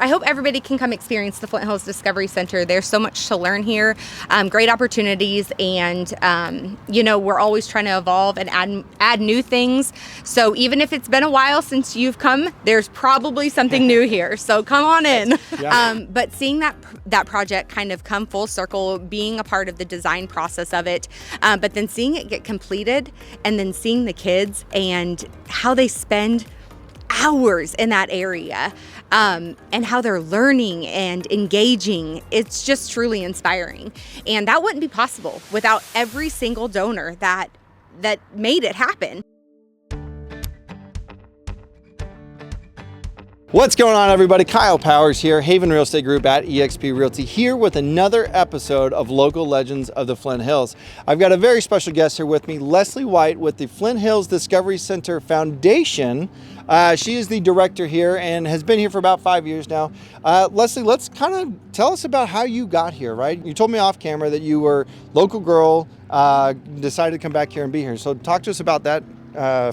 I hope everybody can come experience the Flint Hills Discovery Center. There's so much to learn here, great opportunities, and we're always trying to evolve and add new things. So even if it's been a while since you've come, there's probably something new here. So come on in. Yeah. But seeing that project kind of come full circle, being a part of the design process of it, but then seeing it get completed, and then seeing the kids and how they spend hours in that area, and how they're learning and engaging, it's just truly inspiring. And that wouldn't be possible without every single donor that made it happen. What's going on, everybody? Kyle Powers here, Haven Real Estate Group at eXp Realty, here with another episode of Local Legends of the Flint Hills. I've got a very special guest here with me, Leslie White with the Flint Hills Discovery Center Foundation. She is the director here and has been here for about 5 years now. Leslie, let's kind of tell us about how you got here, right? You told me off camera that you were a local girl, decided to come back here and be here. So talk to us about that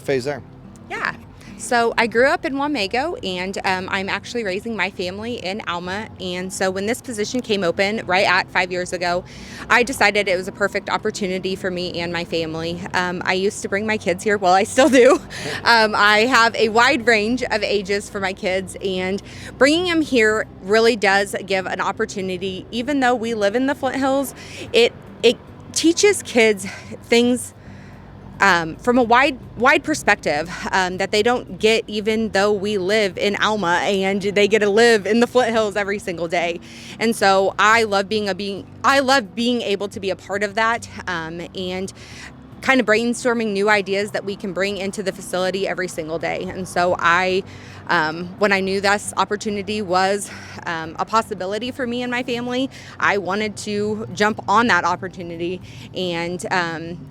phase there. Yeah. So I grew up in Wamego, and I'm actually raising my family in Alma. And so when this position came open right at 5 years ago, I decided it was a perfect opportunity for me and my family. I used to bring my kids here. Well, I still do. I have a wide range of ages for my kids, and bringing them here really does give an opportunity. Even though we live in the Flint Hills, it teaches kids things from a wide perspective that they don't get, even though we live in Alma and they get to live in the Flint Hills every single day. And so I love being able to be a part of that, and kind of brainstorming new ideas that we can bring into the facility every single day. And so when I knew this opportunity was a possibility for me and my family, I wanted to jump on that opportunity. And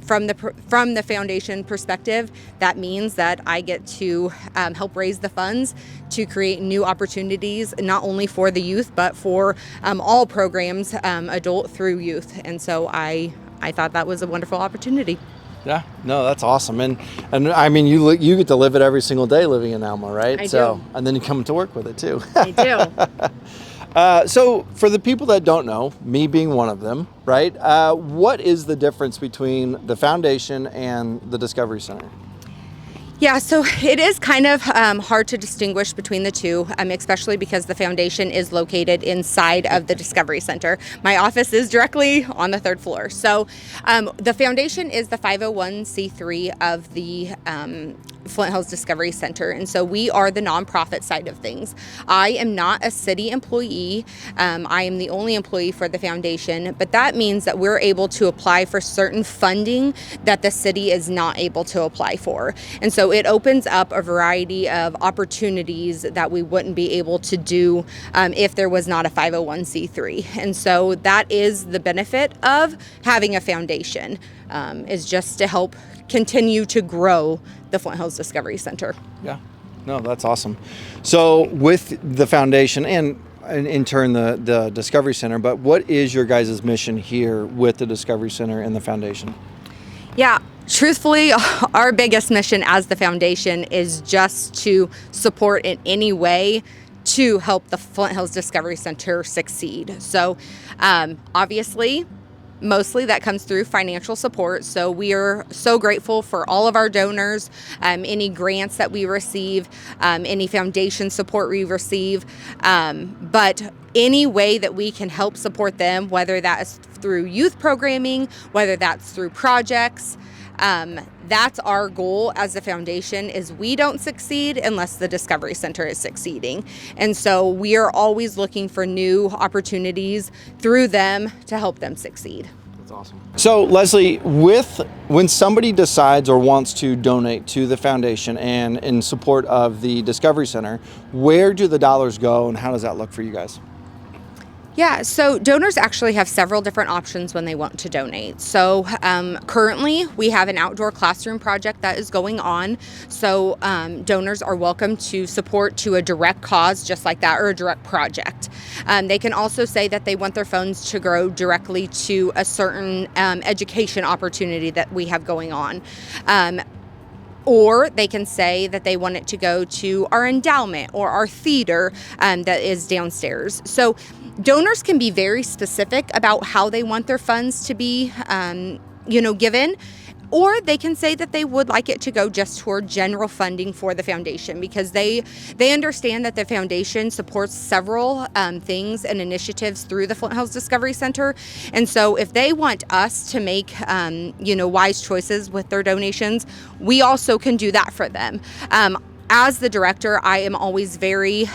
from the foundation perspective, that means that I get to help raise the funds to create new opportunities, not only for the youth, but for all programs, adult through youth. And so I thought that was a wonderful opportunity. Yeah, no, that's awesome. And I mean, you get to live it every single day living in Alma, right? I do. And then you come to work with it too. I do. So for the people that don't know, me being one of them, right? What is the difference between the foundation and the Discovery Center? Yeah, so it is kind of hard to distinguish between the two, especially because the foundation is located inside of the Discovery Center. My office is directly on the third floor. So the foundation is the 501c3 of the Flint Hills Discovery Center. And so we are the nonprofit side of things. I am not a city employee. I am the only employee for the foundation, but that means that we're able to apply for certain funding that the city is not able to apply for. And so it opens up a variety of opportunities that we wouldn't be able to do if there was not a 501c3. And so that is the benefit of having a foundation, is just to help continue to grow the Flint Hills Discovery Center. Yeah, no, that's awesome. So with the foundation and in turn the Discovery Center, but what is your guys' mission here with the Discovery Center and the foundation? Yeah, truthfully, our biggest mission as the foundation is just to support in any way to help the Flint Hills Discovery Center succeed. So obviously, mostly that comes through financial support. So we are so grateful for all of our donors, any grants that we receive, any foundation support we receive, but any way that we can help support them, whether that is through youth programming, whether that's through projects, that's our goal as a foundation. Is we don't succeed unless the Discovery Center is succeeding. And so we are always looking for new opportunities through them to help them succeed. That's awesome. So Leslie, when somebody decides or wants to donate to the foundation and in support of the Discovery Center, where do the dollars go and how does that look for you guys? Yeah, so donors actually have several different options when they want to donate. So currently we have an outdoor classroom project that is going on. So donors are welcome to support to a direct cause just like that, or a direct project. They can also say that they want their funds to go directly to a certain education opportunity that we have going on. Or they can say that they want it to go to our endowment or our theater that is downstairs. So donors can be very specific about how they want their funds to be, given. Or they can say that they would like it to go just toward general funding for the foundation, because they understand that the foundation supports several things and initiatives through the Flint Hills Discovery Center. And so if they want us to make, wise choices with their donations, we also can do that for them. As the director, I am always very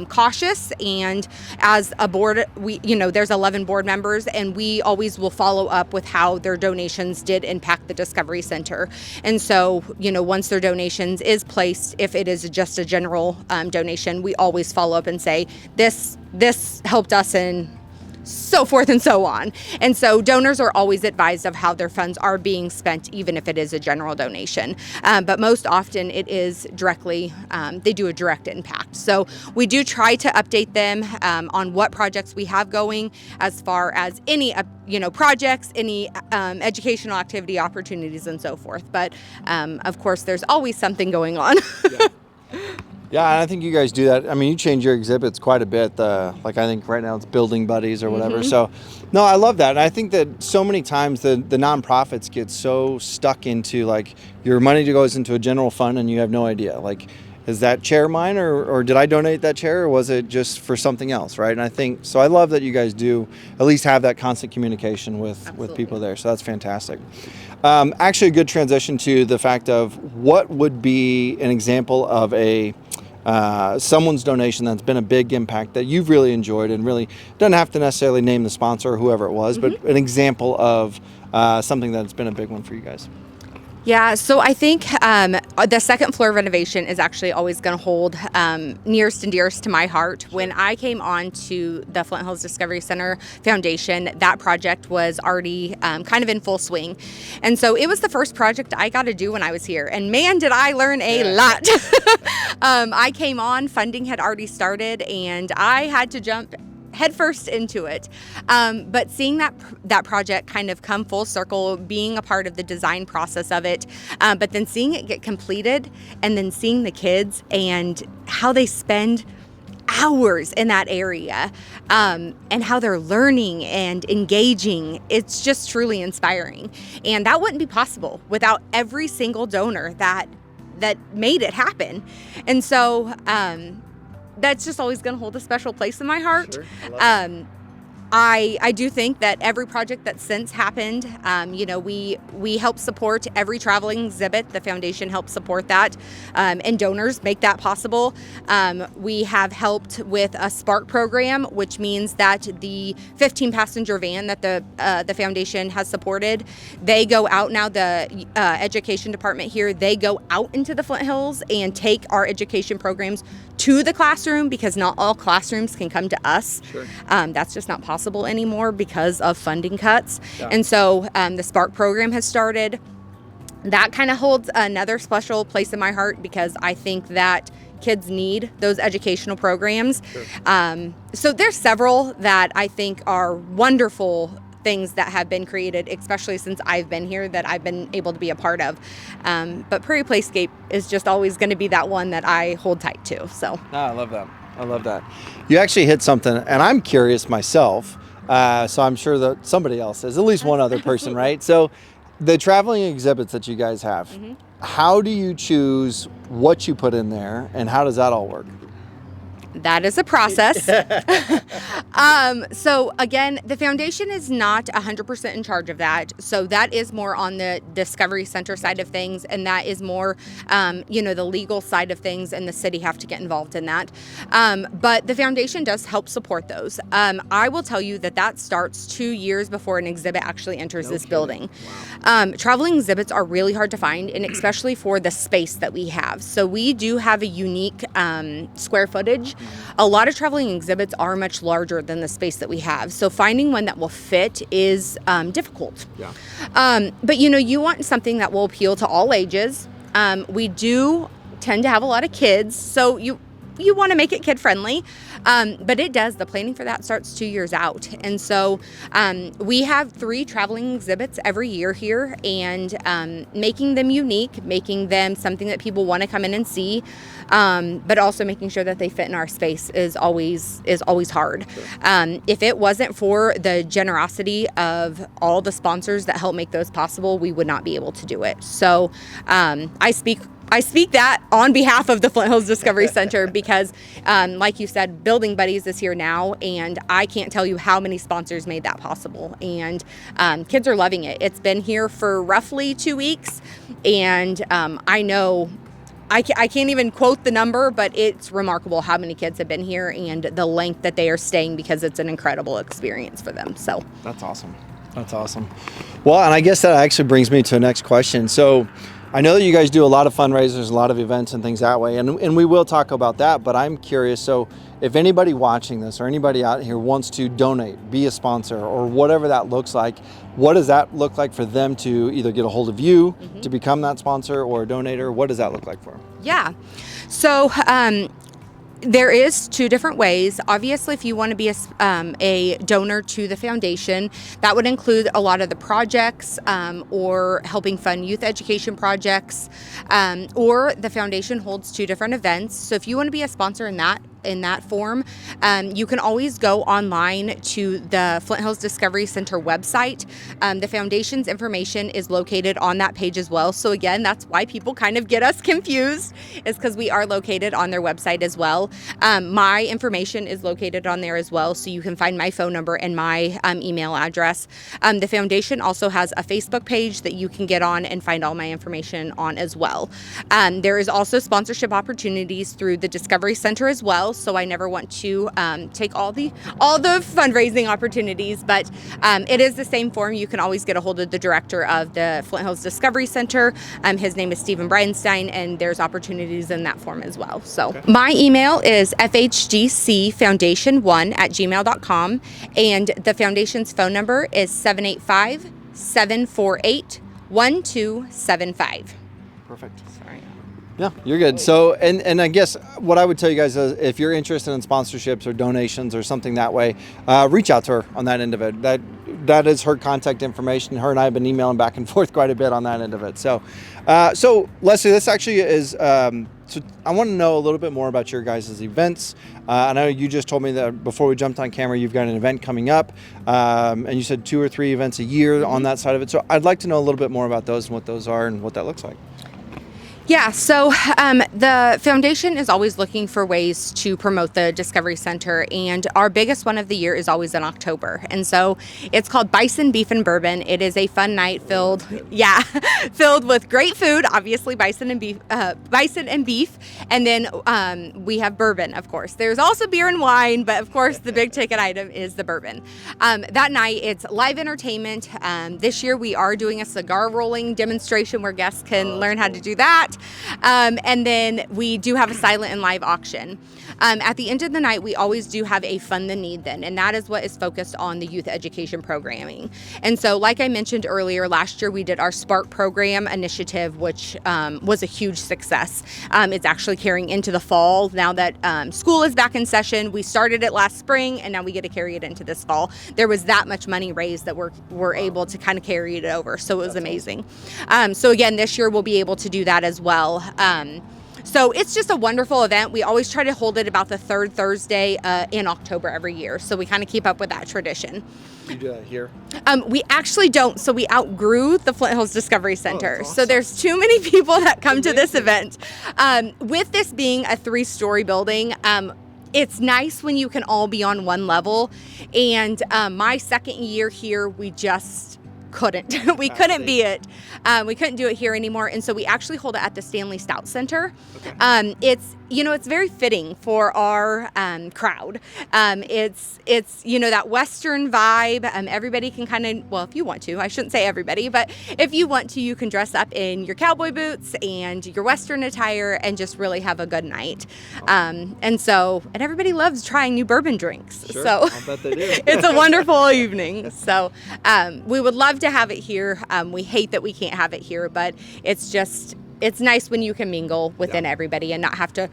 cautious, and as a board, there's 11 board members, and we always will follow up with how their donations did impact the Discovery Center. And so, once their donations is placed, if it is just a general donation, we always follow up and say, this helped us in so forth and so on. And so donors are always advised of how their funds are being spent, even if it is a general donation. But most often it is directly, they do a direct impact. So we do try to update them on what projects we have going, as far as any, projects, any educational activity opportunities and so forth. But of course, there's always something going on. Yeah. Yeah, and I think you guys do that. I mean, you change your exhibits quite a bit. I think right now it's building buddies or whatever. Mm-hmm. So, no, I love that. And I think that so many times the nonprofits get so stuck into, like, your money goes into a general fund and you have no idea. Like, is that chair mine, or did I donate that chair, or was it just for something else, right? And I think, so I love that you guys do at least have that constant communication with people there. So that's fantastic. Actually, a good transition to the fact of what would be an example of someone's donation that's been a big impact that you've really enjoyed, and really doesn't have to necessarily name the sponsor or whoever it was, but an example of something that's been a big one for you guys. Yeah, so I think the second floor renovation is actually always going to hold nearest and dearest to my heart. When I came on to the Flint Hills Discovery Center Foundation, that project was already kind of in full swing. And so it was the first project I got to do when I was here. And man, did I learn a lot. I came on, funding had already started, and I had to jump headfirst into it. But seeing that project kind of come full circle, being a part of the design process of it, but then seeing it get completed, and then seeing the kids and how they spend hours in that area, and how they're learning and engaging, it's just truly inspiring. And that wouldn't be possible without every single donor that made it happen. And so that's just always going to hold a special place in my heart. Sure. I do think that every project that's since happened, we help support every traveling exhibit. The foundation helps support that, and donors make that possible. We have helped with a Spark program, which means that the 15-passenger van that the foundation has supported, they go out now. The education department here, they go out into the Flint Hills and take our education programs to the classroom, because not all classrooms can come to us. Sure. That's just not possible anymore because of funding cuts. Yeah. And so the Spark program has started. That kind of holds another special place in my heart, because I think that kids need those educational programs. Sure. So there's several that I think are wonderful things that have been created, especially since I've been here, that I've been able to be a part of. But Prairie Playscape is just always going to be that one that I hold tight to. So I love that. I love that. You actually hit something, and I'm curious myself. So I'm sure that somebody else is, at least one other person, right? So the traveling exhibits that you guys have, how do you choose what you put in there, and how does that all work? That is a process. So again, the foundation is not 100% in charge of that. So that is more on the Discovery Center side of things, and that is more, the legal side of things, and the city have to get involved in that. But the foundation does help support those. I will tell you that starts 2 years before an exhibit actually enters this building. Wow. Traveling exhibits are really hard to find, and especially for the space that we have. So we do have a unique square footage. A lot of traveling exhibits are much larger than the space that we have. So finding one that will fit is difficult. Yeah. But you want something that will appeal to all ages. We do tend to have a lot of kids. So you want to make it kid friendly, but it does. The planning for that starts 2 years out. And so we have 3 traveling exhibits every year here, and making them unique, making them something that people want to come in and see, but also making sure that they fit in our space is always hard. Sure. If it wasn't for the generosity of all the sponsors that help make those possible, we would not be able to do it. So I speak that on behalf of the Flint Hills Discovery Center because, like you said, Building Buddies is here now, and I can't tell you how many sponsors made that possible. And kids are loving it. It's been here for roughly 2 weeks, and I know I can't even quote the number, but it's remarkable how many kids have been here and the length that they are staying because it's an incredible experience for them. So that's awesome. That's awesome. Well, and I guess that actually brings me to the next question. So I know that you guys do a lot of fundraisers, a lot of events and things that way, and we will talk about that, but I'm curious, so if anybody watching this or anybody out here wants to donate, be a sponsor, or whatever that looks like, what does that look like for them to either get a hold of you to become that sponsor or a donator? What does that look like for them? Yeah. So there is 2 different ways. Obviously, if you want to be a donor to the foundation, that would include a lot of the projects or helping fund youth education projects, or the foundation holds 2 different events. So if you want to be a sponsor in that form, you can always go online to the Flint Hills Discovery Center website. The foundation's information is located on that page as well. So again, that's why people kind of get us confused, is because we are located on their website as well. My information is located on there as well, so you can find my phone number and my email address. The foundation also has a Facebook page that you can get on and find all my information on as well. There is also sponsorship opportunities through the Discovery Center as well. So I never want to take all the fundraising opportunities, but it is the same form. You can always get a hold of the director of the Flint Hills Discovery Center. His name is Stephen Bridenstine, and there's opportunities in that form as well. So my email is fhdcfoundation1@gmail.com, and the foundation's phone number is 785-748-1275. Perfect. Sorry. Yeah, you're good. So, and I guess what I would tell you guys is if you're interested in sponsorships or donations or something that way, reach out to her on that end of it. That is her contact information. Her and I have been emailing back and forth quite a bit on that end of it. So, so Leslie, this actually is, so I want to know a little bit more about your guys' events. I know you just told me that before we jumped on camera, you've got an event coming up, and you said 2 or 3 events a year on that side of it. So I'd like to know a little bit more about those and what those are and what that looks like. Yeah, so the foundation is always looking for ways to promote the Discovery Center, and our biggest one of the year is always in October. And so it's called Bison, Beef, and Bourbon. It is a fun night filled with great food, obviously bison and beef, and then we have bourbon, of course. There's also beer and wine, but of course the big ticket item is the bourbon. That night it's live entertainment. This year we are doing a cigar rolling demonstration where guests can learn how to do that. And then we do have a silent and live auction. At the end of the night, we always do have a Fund the Need then, and that is what is focused on the youth education programming. And so, like I mentioned earlier, last year we did our Spark program initiative, which was a huge success. It's actually carrying into the fall now that school is back in session. We started it last spring, and now we get to carry it into this fall. There was that much money raised that we're able to kind of carry it over, so it was amazing. So again, this year we'll be able to do that as well. So it's just a wonderful event. We always try to hold it about the 3rd Thursday in October every year. So we kind of keep up with that tradition. You do that here? We actually don't. So we outgrew the Flint Hills Discovery Center. That's awesome. So there's too many people that come to this event. With this being a 3-story building, it's nice when you can all be on one level. And my second year here, we just couldn't. We couldn't be it. We couldn't do it here anymore. And so we actually hold it at the Stanley Stout Center. Okay. It's very fitting for our crowd. It's that Western vibe. Everybody can kind of, well, if you want to, I shouldn't say everybody, but if you want to, you can dress up in your cowboy boots and your Western attire and just really have a good night. And everybody loves trying new bourbon drinks. Sure, so I'll bet they do. It's a wonderful evening. So we would love to have it here. We hate that we can't have it here, but it's nice when you can mingle within everybody and not have to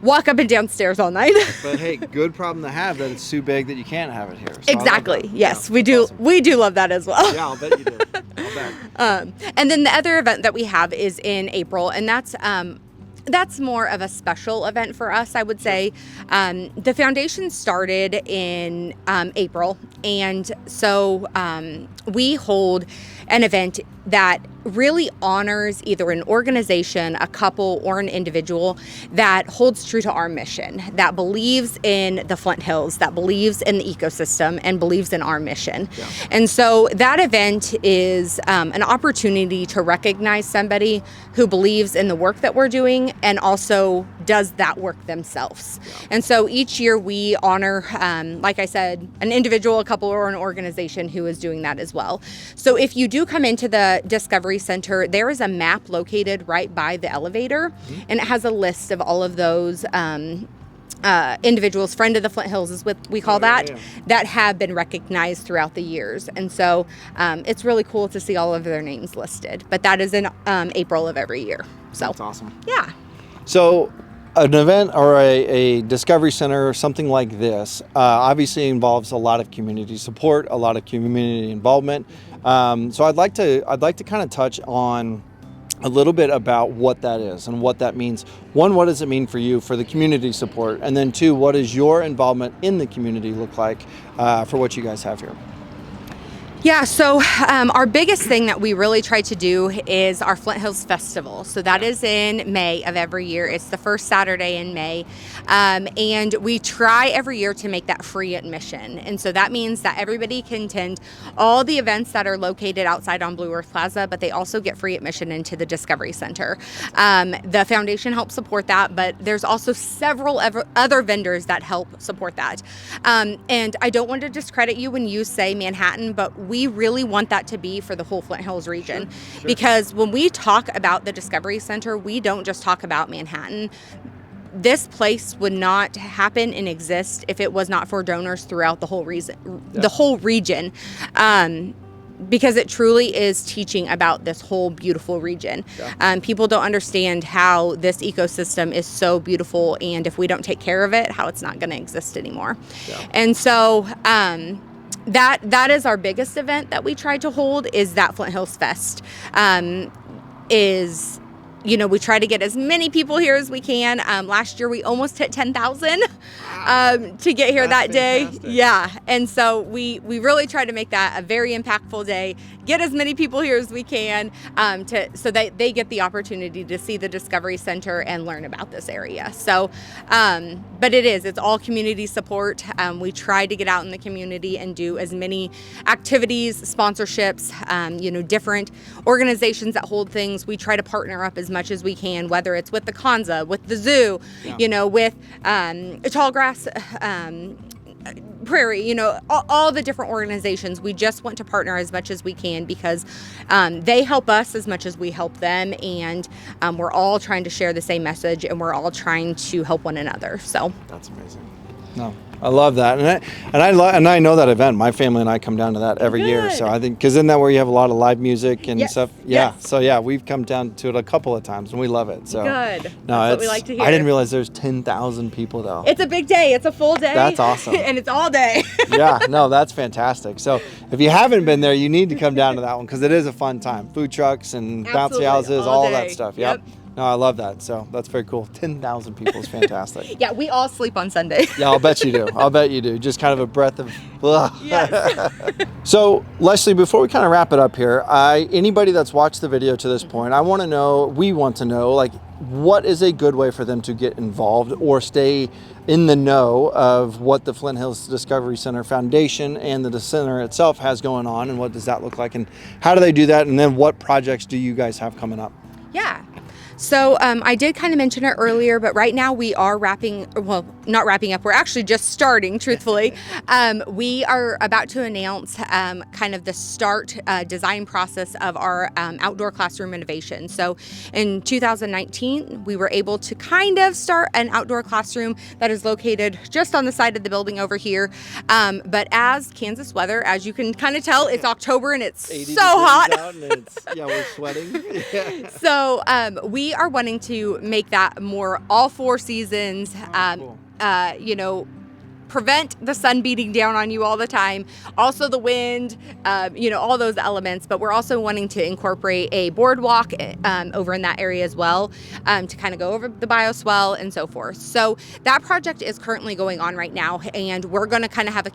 walk up and down stairs all night. But hey, good problem to have that it's too big that you can't have it here. So Exactly. Yes, yeah, we do. awesome. We do love that as well. Yeah, I'll bet you do. I'll bet. And then the other event that we have is in April, and that's more of a special event for us, I would say. The foundation started in April, and so we hold an event that really honors either an organization, a couple, or an individual that holds true to our mission, that believes in the Flint Hills, that believes in the ecosystem, and believes in our mission. Yeah. And so that event is an opportunity to recognize somebody who believes in the work that we're doing and also does that work themselves. Yeah. And so each year we honor, like I said, an individual, a couple, or an organization who is doing that as well. So if you do come into the Discovery Center, there is a map located right by the elevator, and it has a list of all of those individuals. Friend of the Flint Hills is what we call that have been recognized throughout the years. And so it's really cool to see all of their names listed. But that is in April of every year. So that's awesome. Yeah. So an event or a Discovery Center or something like this obviously involves a lot of community support, a lot of community involvement. So I'd like to kind of touch on a little bit about what that is and what that means. One, what does it mean for you for the community support? And then two, what does your involvement in the community look like for what you guys have here? Yeah, so our biggest thing that we really try to do is our Flint Hills Festival. So that is in May of every year. It's the first Saturday in May. And we try every year to make that free admission. And so that means that everybody can attend all the events that are located outside on Blue Earth Plaza, but they also get free admission into the Discovery Center. The foundation helps support that, but there's also several other vendors that help support that. And I don't want to discredit you when you say Manhattan, but we really want that to be for the whole Flint Hills region. Sure. Because when we talk about the Discovery Center, we don't just talk about Manhattan. This place would not happen and exist if it was not for donors throughout the whole region. Because it truly is teaching about this whole beautiful region. Yeah. People don't understand how this ecosystem is so beautiful, and if we don't take care of it, how it's not going to exist anymore. Yeah. And so that is our biggest event that we try to hold, is that Flint Hills Fest. We try to get as many people here as we can. Last year we almost hit 10,000 to get here that day. Fantastic. Yeah, and so we really try to make that a very impactful day. Get as many people here as we can so that they get the opportunity to see the Discovery Center and learn about this area. So, but it's all community support. We try to get out in the community and do as many activities, sponsorships, different organizations that hold things. We try to partner up as much as we can, whether it's with the Kanza, with the zoo, with Tallgrass Prairie, all the different organizations. We just want to partner as much as we can because they help us as much as we help them, and we're all trying to share the same message, and we're all trying to help one another. So that's amazing. No, I love that, and I know that event. My family and I come down to that every year. So I think, because isn't that where you have a lot of live music and stuff? Yeah. Yes. So yeah, we've come down to it a couple of times, and we love it. So good. No, that's what we like to hear. I didn't realize there's 10,000 people though. It's a big day. It's a full day. That's awesome. And it's all day. Yeah. No, that's fantastic. So if you haven't been there, you need to come down to that one because it is a fun time. Food trucks and bouncy houses, all that stuff. Yep. No, I love that. So that's very cool. 10,000 people is fantastic. Yeah, we all sleep on Sunday. Yeah, I'll bet you do. I'll bet you do. Just kind of a breath of. Yes. So, Leslie, before we kind of wrap it up here, anybody that's watched the video to this point, we want to know, like, what is a good way for them to get involved or stay in the know of what the Flint Hills Discovery Center Foundation and the center itself has going on, and what does that look like, and how do they do that, and then what projects do you guys have coming up? Yeah. So I did kind of mention it earlier, but right now we are not wrapping up, we're actually just starting, truthfully. We are about to announce kind of the start design process of our outdoor classroom renovation. So in 2019, we were able to kind of start an outdoor classroom that is located just on the side of the building over here. But as Kansas weather, as you can kind of tell, it's October and it's so hot. Out and we're sweating. Yeah. So we are wanting to make that more all 4 seasons, Cool. Prevent the sun beating down on you all the time. Also the wind, all those elements. But we're also wanting to incorporate a boardwalk over in that area as well, to kind of go over the bioswale and so forth. So that project is currently going on right now, and we're going to kind of have a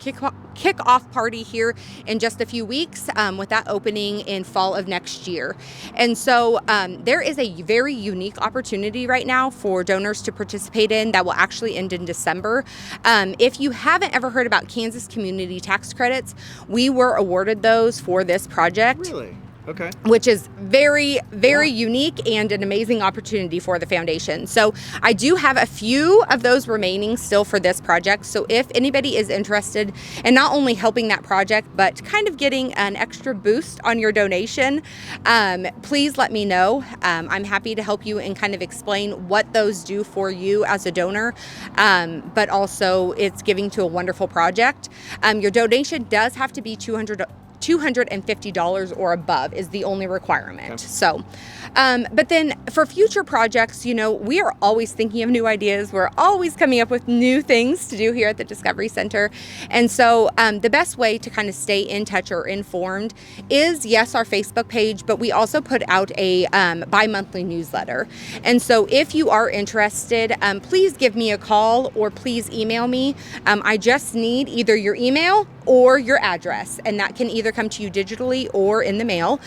kick-off party here in just a few weeks, with that opening in fall of next year. And so there is a very unique opportunity right now for donors to participate in that will actually end in December. If you haven't ever heard about Kansas community tax credits, we were awarded those for this project. Really? Okay. Which is very, very unique and an amazing opportunity for the foundation. So I do have a few of those remaining still for this project. So if anybody is interested in not only helping that project, but kind of getting an extra boost on your donation, please let me know. I'm happy to help you and kind of explain what those do for you as a donor. But also it's giving to a wonderful project. Your donation does have to be $250 or above is the only requirement. Okay. So, but then for future projects, we are always thinking of new ideas. We're always coming up with new things to do here at the Discovery Center. And so the best way to kind of stay in touch or informed is, yes, our Facebook page, but we also put out a bi-monthly newsletter. And so if you are interested, please give me a call or please email me. I just need either your email or your address, and that can either come to you digitally or in the mail.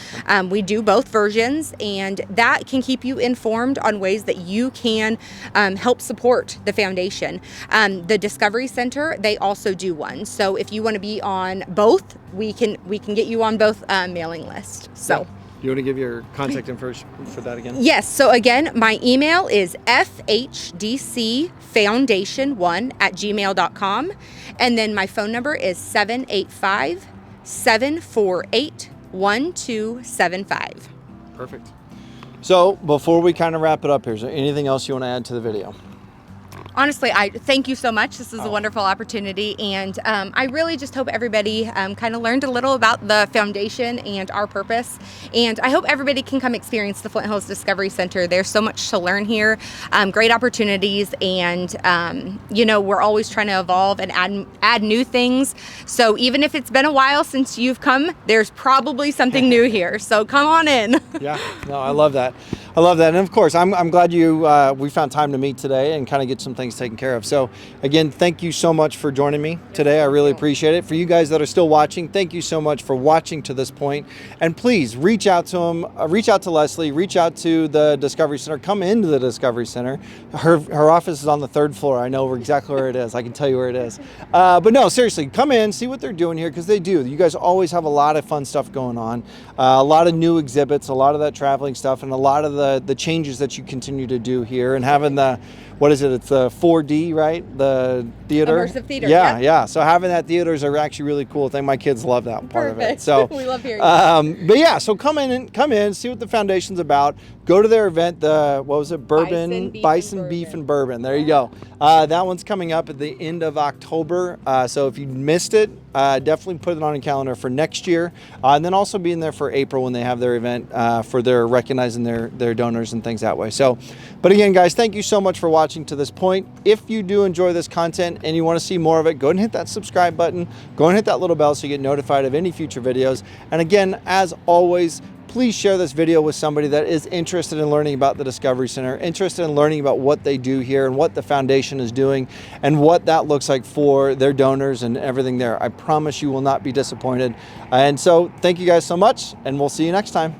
We do both versions, and that can keep you informed on ways that you can help support the foundation. The Discovery Center, they also do one. So if you want to be on both, we can get you on both mailing lists. So. Yeah. You want to give your contact information for that again? Yes. So again, my email is FHDCfoundation1@gmail.com. And then my phone number is 785-748-1275. Perfect. So before we kind of wrap it up here, is there anything else you want to add to the video? Honestly, I thank you so much. This is a wonderful opportunity, and I really just hope everybody kind of learned a little about the foundation and our purpose, and I hope everybody can come experience the Flint Hills Discovery Center. There's so much to learn here, great opportunities, and we're always trying to evolve and add new things. So even if it's been a while since you've come, there's probably something new here. So come on in. Yeah, no, I love that. And of course, I'm glad we found time to meet today and kind of get some things taken care of. So again, thank you so much for joining me today. I really appreciate it. For you guys that are still watching, thank you so much for watching to this point. And please reach out to them, reach out to Leslie, reach out to the Discovery Center, come into the Discovery Center. Her office is on the 3rd floor. I know exactly where it is. I can tell you where it is. But no, seriously, come in, see what they're doing here, because they do. You guys always have a lot of fun stuff going on, a lot of new exhibits, a lot of that traveling stuff, and a lot of the changes that you continue to do here, and having the, what is it? It's the 4D, right? The theater. Immersive theater. Yeah. So having that theater is a actually really cool thing. My kids love that part of it. So we love hearing that. But yeah, so come in, see what the foundation's about. Go to their event. What was it? Bison Beef and Bourbon. There you go. That one's coming up at the end of October. So if you missed it, definitely put it on a calendar for next year, and then also be in there for April when they have their event for their recognizing their donors and things that way. So, but again, guys, thank you so much for watching to this point. If you do enjoy this content and you want to see more of it, go ahead and hit that subscribe button. Go and hit that little bell so you get notified of any future videos. And again, as always, please share this video with somebody that is interested in learning about the Discovery Center, interested in learning about what they do here and what the foundation is doing and what that looks like for their donors and everything there. I promise you will not be disappointed. And so thank you guys so much, and we'll see you next time.